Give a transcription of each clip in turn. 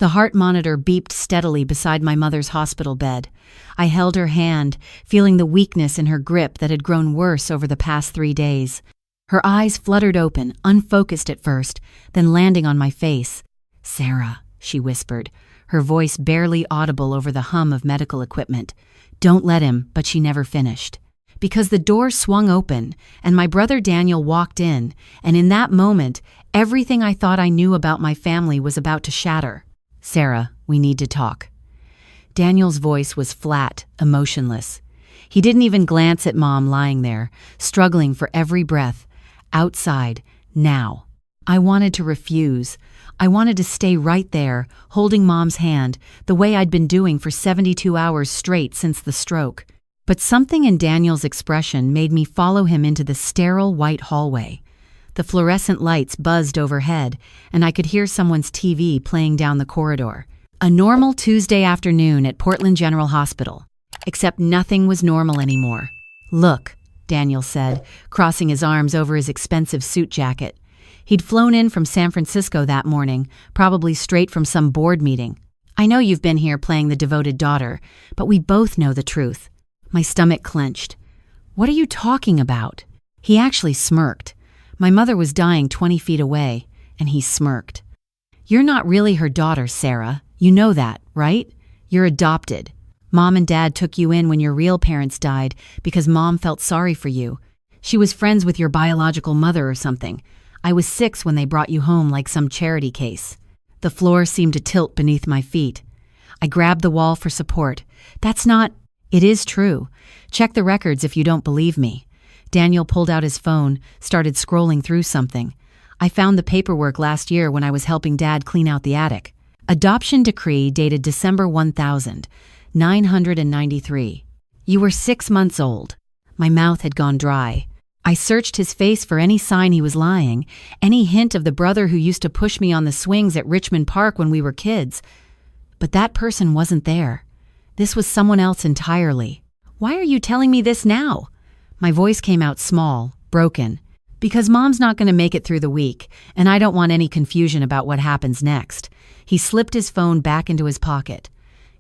The heart monitor beeped steadily beside my mother's hospital bed. I held her hand, feeling the weakness in her grip that had grown worse over the past 3 days. Her eyes fluttered open, unfocused at first, then landing on my face. "Sarah," she whispered, her voice barely audible over the hum of medical equipment. "Don't let him," but she never finished. Because the door swung open, and my brother Daniel walked in, and in that moment, everything I thought I knew about my family was about to shatter. "Sarah, we need to talk." Daniel's voice was flat, emotionless. He didn't even glance at Mom lying there, struggling for every breath. Outside, now. I wanted to refuse. I wanted to stay right there, holding Mom's hand, the way I'd been doing for 72 hours straight since the stroke. But something in Daniel's expression made me follow him into the sterile white hallway. The fluorescent lights buzzed overhead, and I could hear someone's TV playing down the corridor. A normal Tuesday afternoon at Portland General Hospital. Except nothing was normal anymore. "Look," Daniel said, crossing his arms over his expensive suit jacket. He'd flown in from San Francisco that morning, probably straight from some board meeting. "I know you've been here playing the devoted daughter, but we both know the truth." My stomach clenched. "What are you talking about?" He actually smirked. My mother was dying 20 feet away, and he smirked. "You're not really her daughter, Sarah. You know that, right? You're adopted. Mom and Dad took you in when your real parents died because Mom felt sorry for you. She was friends with your biological mother or something. I was 6 when they brought you home like some charity case." The floor seemed to tilt beneath my feet. I grabbed the wall for support. "That's not—" "It is true. Check the records if you don't believe me." Daniel pulled out his phone, started scrolling through something. "I found the paperwork last year when I was helping Dad clean out the attic. Adoption decree dated December 1993. You were 6 months old." My mouth had gone dry. I searched his face for any sign he was lying, any hint of the brother who used to push me on the swings at Richmond Park when we were kids. But that person wasn't there. This was someone else entirely. "Why are you telling me this now?" My voice came out small, broken. "Because Mom's not going to make it through the week, and I don't want any confusion about what happens next." He slipped his phone back into his pocket.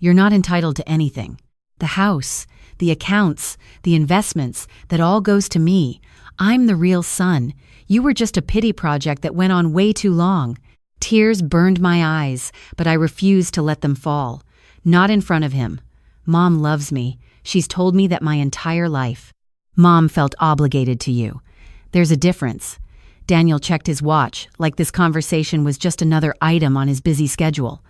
"You're not entitled to anything. The house, the accounts, the investments, that all goes to me. I'm the real son. You were just a pity project that went on way too long." Tears burned my eyes, but I refused to let them fall. Not in front of him. Mom loves me. She's told me that my entire life. Mom felt obligated to you. There's a difference. Daniel checked his watch, like this conversation was just another item on his busy schedule.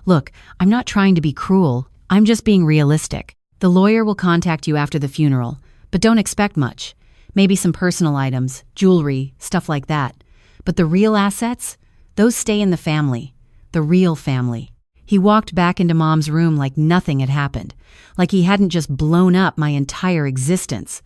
"Look, I'm not trying to be cruel. I'm just being realistic. The lawyer will contact you after the funeral, but don't expect much. Maybe some personal items, jewelry, stuff like that. But the real assets? Those stay in the family. The real family." He walked back into Mom's room like nothing had happened, like he hadn't just blown up my entire existence.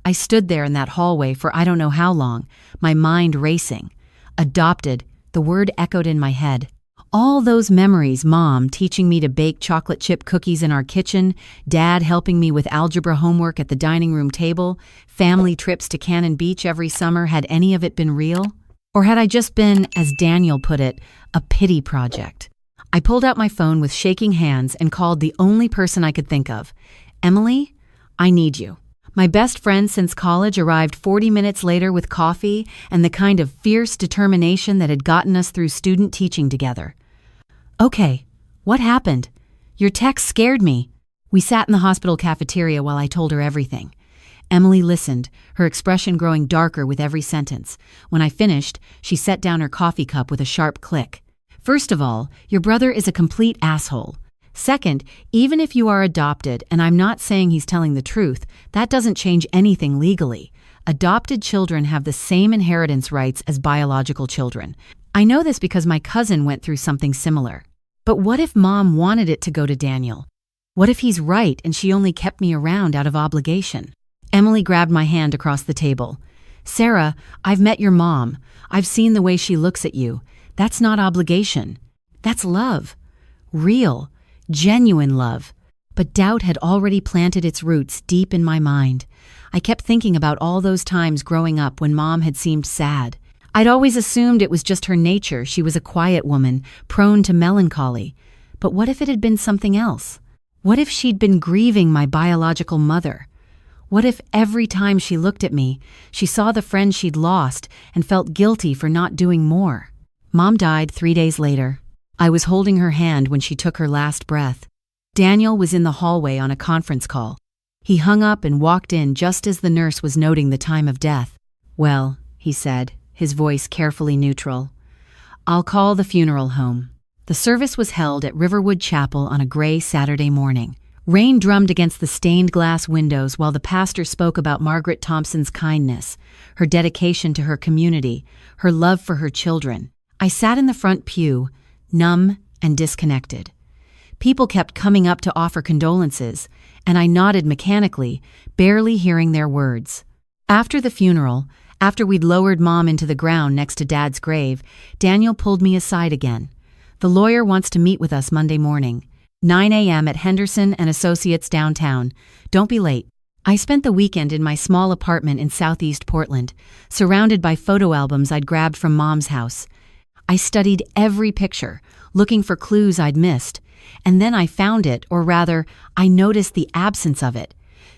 I stood there in that hallway for I don't know how long, my mind racing. Adopted, the word echoed in my head. All those memories, Mom teaching me to bake chocolate chip cookies in our kitchen, Dad helping me with algebra homework at the dining room table, family trips to Cannon Beach every summer, had any of it been real? Or had I just been, as Daniel put it, a pity project? I pulled out my phone with shaking hands and called the only person I could think of. "Emily, I need you." My best friend since college arrived 40 minutes later with coffee and the kind of fierce determination that had gotten us through student teaching together. "Okay, what happened? Your text scared me." We sat in the hospital cafeteria while I told her everything. Emily listened, her expression growing darker with every sentence. When I finished, she set down her coffee cup with a sharp click. "First of all, your brother is a complete asshole. Second, even if you are adopted, and I'm not saying he's telling the truth, that doesn't change anything legally. Adopted children have the same inheritance rights as biological children. I know this because my cousin went through something similar. But what if Mom wanted it to go to Daniel? What if he's right and she only kept me around out of obligation?" Emily grabbed my hand across the table. "Sarah, I've met your mom. I've seen the way she looks at you. That's not obligation. That's love. Real, genuine love." But doubt had already planted its roots deep in my mind. I kept thinking about all those times growing up when Mom had seemed sad. I'd always assumed it was just her nature. She was a quiet woman, prone to melancholy. But what if it had been something else? What if she'd been grieving my biological mother? What if every time she looked at me, she saw the friend she'd lost and felt guilty for not doing more? Mom died 3 days later. I was holding her hand when she took her last breath. Daniel was in the hallway on a conference call. He hung up and walked in just as the nurse was noting the time of death. "Well," he said, his voice carefully neutral, "I'll call the funeral home." The service was held at Riverwood Chapel on a gray Saturday morning. Rain drummed against the stained glass windows while the pastor spoke about Margaret Thompson's kindness, her dedication to her community, her love for her children. I sat in the front pew, numb and disconnected. People kept coming up to offer condolences, and I nodded mechanically, barely hearing their words. After the funeral, after we'd lowered Mom into the ground next to Dad's grave, Daniel pulled me aside again. "The lawyer wants to meet with us Monday morning. 9 a.m. at Henderson and Associates downtown. Don't be late." I spent the weekend in my small apartment in southeast Portland, surrounded by photo albums I'd grabbed from Mom's house. I studied every picture, looking for clues I'd missed, and then I found it, or rather, I noticed the absence of it.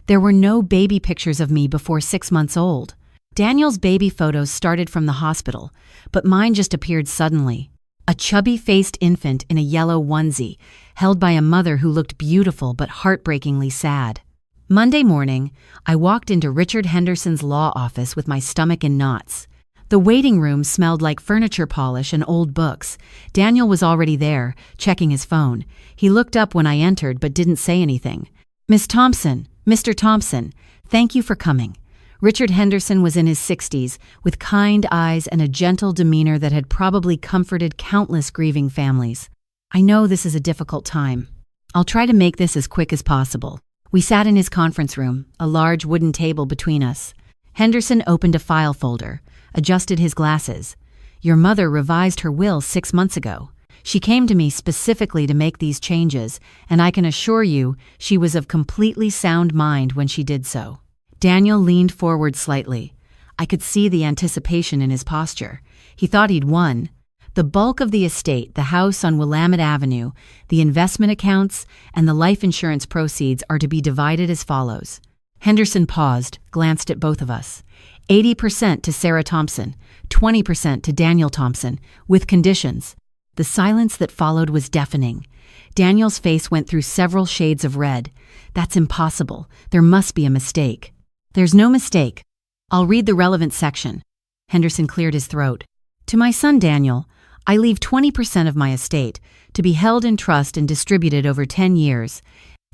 There were no baby pictures of me before 6 months old. Daniel's baby photos started from the hospital, but mine just appeared suddenly. A chubby-faced infant in a yellow onesie, held by a mother who looked beautiful but heartbreakingly sad. Monday morning, I walked into Richard Henderson's law office with my stomach in knots. The waiting room smelled like furniture polish and old books. Daniel was already there, checking his phone. He looked up when I entered but didn't say anything. "Miss Thompson, Mr. Thompson, thank you for coming." Richard Henderson was in his 60s, with kind eyes and a gentle demeanor that had probably comforted countless grieving families. "I know this is a difficult time. I'll try to make this as quick as possible." We sat in his conference room, a large wooden table between us. Henderson opened a file folder, adjusted his glasses. "Your mother revised her will 6 months ago. She came to me specifically to make these changes, and I can assure you she was of completely sound mind when she did so." Daniel leaned forward slightly. I could see the anticipation in his posture. He thought he'd won. The bulk of the estate, the house on Willamette Avenue, the investment accounts, and the life insurance proceeds are to be divided as follows. Henderson paused, glanced at both of us. 80% to Sarah Thompson, 20% to Daniel Thompson, with conditions. The silence that followed was deafening. Daniel's face went through several shades of red. "That's impossible. There must be a mistake." "There's no mistake. I'll read the relevant section." Henderson cleared his throat. "To my son Daniel, I leave 20% of my estate to be held in trust and distributed over 10 years,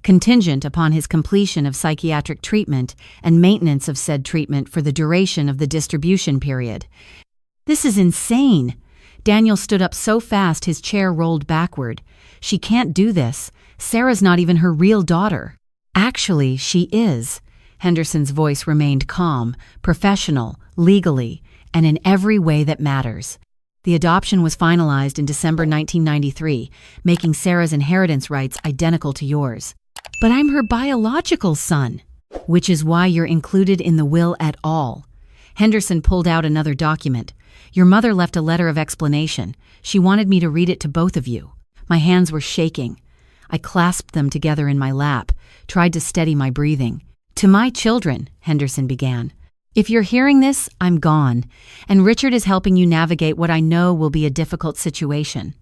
contingent upon his completion of psychiatric treatment and maintenance of said treatment for the duration of the distribution period." "This is insane." Daniel stood up so fast his chair rolled backward. "She can't do this. Sarah's not even her real daughter." "Actually, she is." Henderson's voice remained calm, professional, legally, and in every way that matters. "The adoption was finalized in December 1993, making Sarah's inheritance rights identical to yours." "But I'm her biological son." "Which is why you're included in the will at all." Henderson pulled out another document. "Your mother left a letter of explanation. She wanted me to read it to both of you." My hands were shaking. I clasped them together in my lap, tried to steady my breathing. "To my children," Henderson began. "If you're hearing this, I'm gone, and Richard is helping you navigate what I know will be a difficult situation.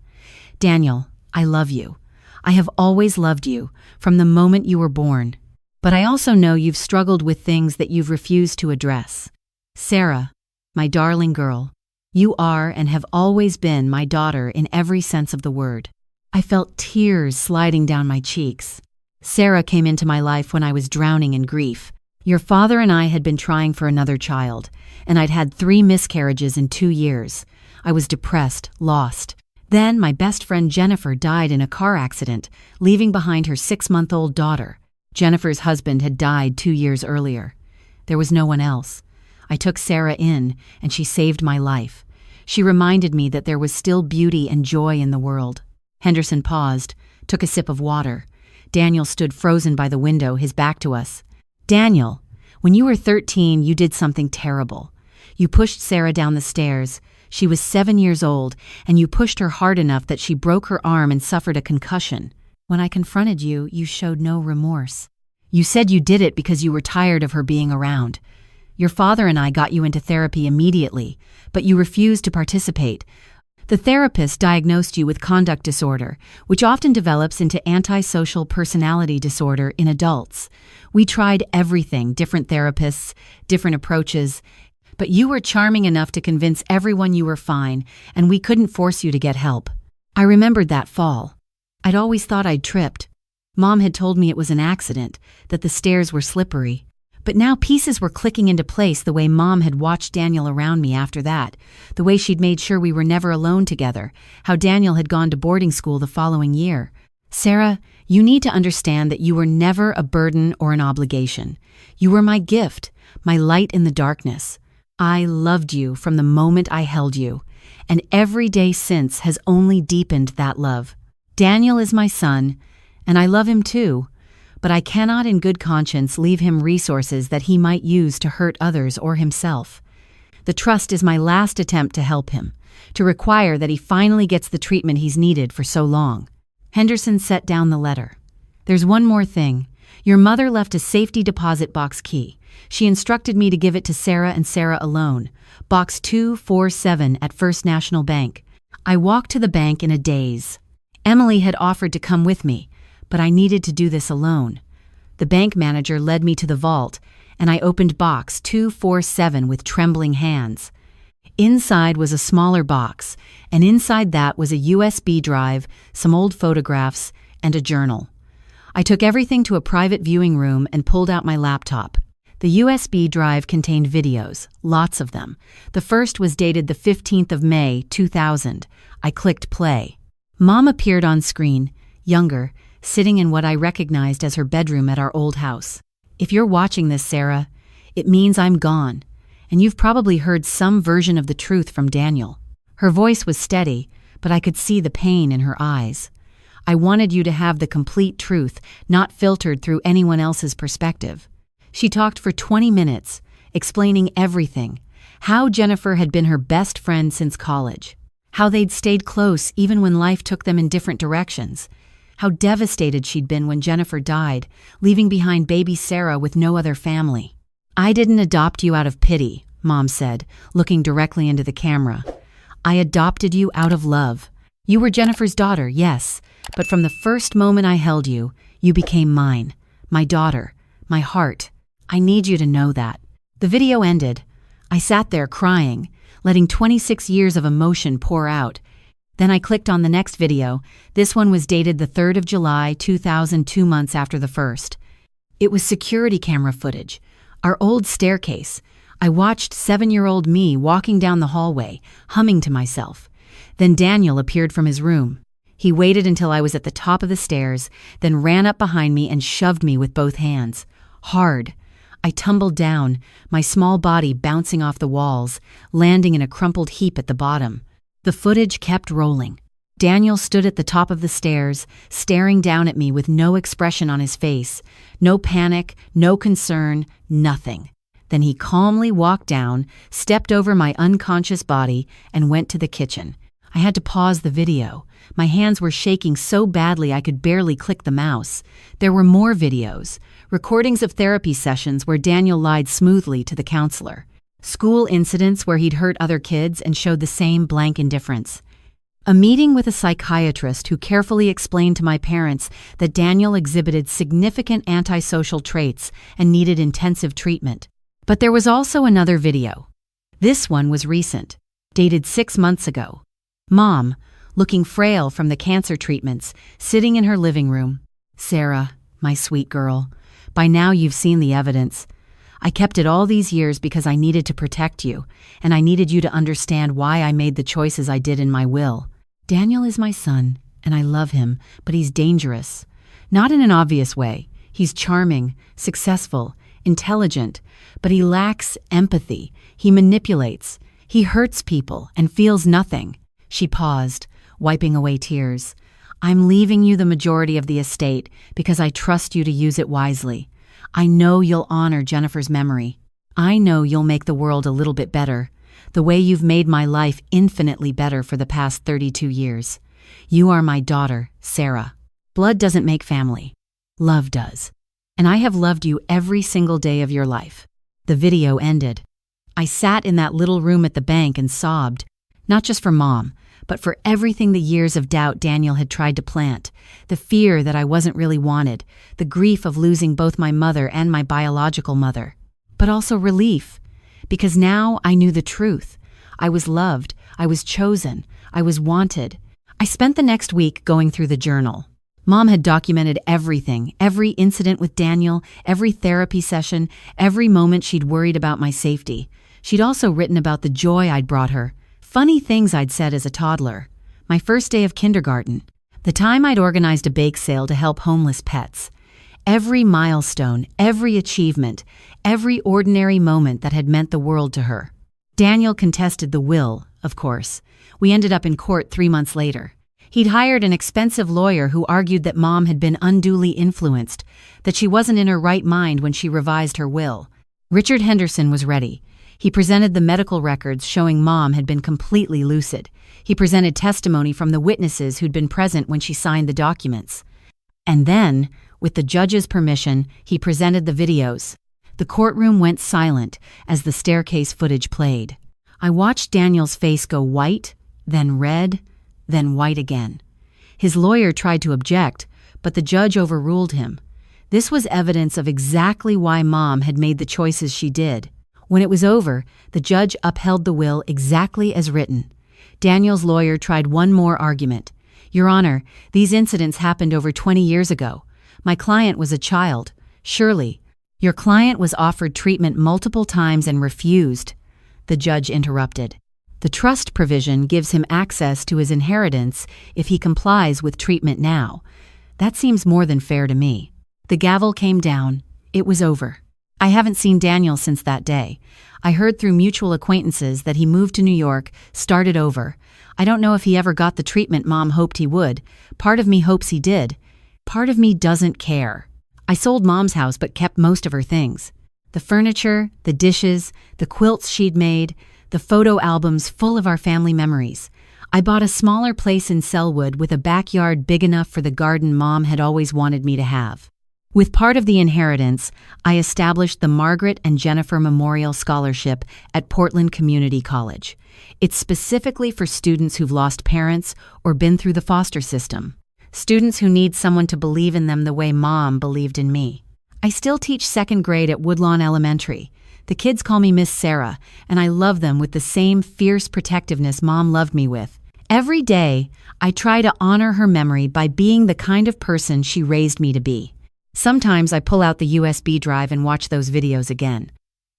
Daniel, I love you. I have always loved you, from the moment you were born. But I also know you've struggled with things that you've refused to address. Sarah, my darling girl, you are and have always been my daughter in every sense of the word." I felt tears sliding down my cheeks. "Sarah came into my life when I was drowning in grief. Your father and I had been trying for another child, and I'd had 3 miscarriages in 2 years. I was depressed, lost. Then my best friend Jennifer died in a car accident, leaving behind her 6-month-old daughter. Jennifer's husband had died 2 years earlier. There was no one else. I took Sarah in, and she saved my life. She reminded me that there was still beauty and joy in the world." Henderson paused, took a sip of water. Daniel stood frozen by the window, his back to us. "Daniel, when you were 13, you did something terrible. You pushed Sarah down the stairs. She was 7 years old, and you pushed her hard enough that she broke her arm and suffered a concussion. When I confronted you, you showed no remorse. You said you did it because you were tired of her being around. Your father and I got you into therapy immediately, but you refused to participate. The therapist diagnosed you with conduct disorder, which often develops into antisocial personality disorder in adults. We tried everything, different therapists, different approaches, but you were charming enough to convince everyone you were fine, and we couldn't force you to get help. I remembered that fall. I'd always thought I'd tripped. Mom had told me it was an accident, that the stairs were slippery. But now pieces were clicking into place the way Mom had watched Daniel around me after that, the way she'd made sure we were never alone together, how Daniel had gone to boarding school the following year. Sarah, you need to understand that you were never a burden or an obligation. You were my gift, my light in the darkness. I loved you from the moment I held you, and every day since has only deepened that love. Daniel is my son, and I love him too. But I cannot in good conscience leave him resources that he might use to hurt others or himself. The trust is my last attempt to help him, to require that he finally gets the treatment he's needed for so long. Henderson set down the letter. There's one more thing. Your mother left a safety deposit box key. She instructed me to give it to Sarah and Sarah alone. Box 247 at First National Bank. I walked to the bank in a daze. Emily had offered to come with me, but I needed to do this alone. The bank manager led me to the vault, and I opened box 247 with trembling hands. Inside was a smaller box, and inside that was a USB drive, some old photographs, and a journal. I took everything to a private viewing room and pulled out my laptop. The USB drive contained videos, lots of them. The first was dated the 15th of May, 2000. I clicked play. Mom appeared on screen, younger, sitting in what I recognized as her bedroom at our old house. If you're watching this, Sarah, it means I'm gone, and you've probably heard some version of the truth from Daniel. Her voice was steady, but I could see the pain in her eyes. I wanted you to have the complete truth, not filtered through anyone else's perspective. She talked for 20 minutes, explaining everything, how Jennifer had been her best friend since college, how they'd stayed close even when life took them in different directions, how devastated she'd been when Jennifer died, leaving behind baby Sarah with no other family. I didn't adopt you out of pity, Mom said, looking directly into the camera. I adopted you out of love. You were Jennifer's daughter, yes, but from the first moment I held you, you became mine, my daughter, my heart. I need you to know that. The video ended. I sat there crying, letting 26 years of emotion pour out. Then I clicked on the next video. This one was dated the 3rd of July, 2000, 2 months after the first. It was security camera footage. Our old staircase. I watched 7-year-old me walking down the hallway, humming to myself. Then Daniel appeared from his room. He waited until I was at the top of the stairs, then ran up behind me and shoved me with both hands. Hard. I tumbled down, my small body bouncing off the walls, landing in a crumpled heap at the bottom. The footage kept rolling. Daniel stood at the top of the stairs, staring down at me with no expression on his face, no panic, no concern, nothing. Then he calmly walked down, stepped over my unconscious body, and went to the kitchen. I had to pause the video. My hands were shaking so badly I could barely click the mouse. There were more videos, recordings of therapy sessions where Daniel lied smoothly to the counselor. School incidents where he'd hurt other kids and showed the same blank indifference. A meeting with a psychiatrist who carefully explained to my parents that Daniel exhibited significant antisocial traits and needed intensive treatment. But there was also another video. This one was recent, dated 6 months ago. Mom, looking frail from the cancer treatments, sitting in her living room. Sarah, my sweet girl, by now you've seen the evidence. I kept it all these years because I needed to protect you, and I needed you to understand why I made the choices I did in my will. Daniel is my son, and I love him, but he's dangerous. Not in an obvious way. He's charming, successful, intelligent, but he lacks empathy. He manipulates. He hurts people and feels nothing. She paused, wiping away tears. I'm leaving you the majority of the estate because I trust you to use it wisely. I know you'll honor Jennifer's memory. I know you'll make the world a little bit better. the way you've made my life infinitely better for the past 32 years. You are my daughter, Sarah. Blood doesn't make family. Love does. And I have loved you every single day of your life." The video ended. I sat in that little room at the bank and sobbed, not just for Mom, but for everything the years of doubt Daniel had tried to plant, the fear that I wasn't really wanted, the grief of losing both my mother and my biological mother, but also relief, because now I knew the truth. I was loved, I was chosen, I was wanted. I spent the next week going through the journal. Mom had documented everything, every incident with Daniel, every therapy session, every moment she'd worried about my safety. She'd also written about the joy I'd brought her, funny things I'd said as a toddler, my first day of kindergarten, the time I'd organized a bake sale to help homeless pets. Every milestone, every achievement, every ordinary moment that had meant the world to her. Daniel contested the will, of course. We ended up in court 3 months later. He'd hired an expensive lawyer who argued that Mom had been unduly influenced, that she wasn't in her right mind when she revised her will. Richard Henderson was ready. He presented the medical records showing Mom had been completely lucid. He presented testimony from the witnesses who'd been present when she signed the documents. And then, with the judge's permission, he presented the videos. The courtroom went silent as the staircase footage played. I watched Daniel's face go white, then red, then white again. His lawyer tried to object, but the judge overruled him. This was evidence of exactly why Mom had made the choices she did. When it was over, the judge upheld the will exactly as written. Daniel's lawyer tried one more argument. "Your Honor, these incidents happened over 20 years ago. My client was a child. Surely, your client was offered treatment multiple times and refused." The judge interrupted. "The trust provision gives him access to his inheritance if he complies with treatment now. That seems more than fair to me." The gavel came down. It was over. I haven't seen Daniel since that day. I heard through mutual acquaintances that he moved to New York, started over. I don't know if he ever got the treatment Mom hoped he would. Part of me hopes he did. Part of me doesn't care. I sold Mom's house but kept most of her things. The furniture, the dishes, the quilts she'd made, the photo albums full of our family memories. I bought a smaller place in Selwood with a backyard big enough for the garden Mom had always wanted me to have. With part of the inheritance, I established the Margaret and Jennifer Memorial Scholarship at Portland Community College. It's specifically for students who've lost parents or been through the foster system. Students who need someone to believe in them the way Mom believed in me. I still teach second grade at Woodlawn Elementary. The kids call me Miss Sarah, and I love them with the same fierce protectiveness Mom loved me with. Every day, I try to honor her memory by being the kind of person she raised me to be. Sometimes I pull out the USB drive and watch those videos again.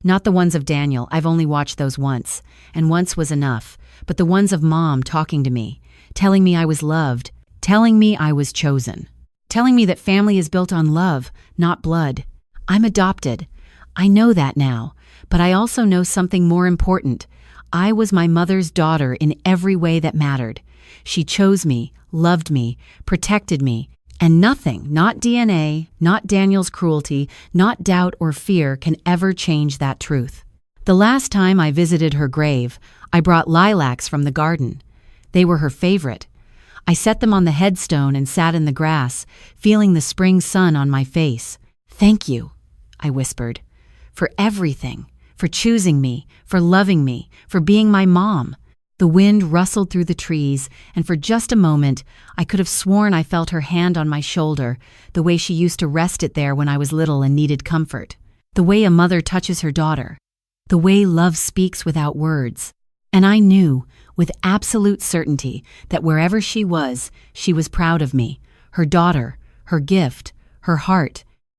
Not the ones of Daniel, I've only watched those once, and once was enough, but the ones of Mom talking to me, telling me I was loved, telling me I was chosen, telling me that family is built on love, not blood. I'm adopted. I know that now, but I also know something more important. I was my mother's daughter in every way that mattered. She chose me, loved me, protected me, and nothing, not DNA, not Daniel's cruelty, not doubt or fear can ever change that truth. The last time I visited her grave, I brought lilacs from the garden. They were her favorite. I set them on the headstone and sat in the grass, feeling the spring sun on my face. "Thank you," I whispered. "For everything, for choosing me, for loving me, for being my mom." The wind rustled through the trees, and for just a moment, I could have sworn I felt her hand on my shoulder, the way she used to rest it there when I was little and needed comfort. The way a mother touches her daughter. The way love speaks without words. And I knew, with absolute certainty, that wherever she was proud of me, her daughter, her gift, her heart,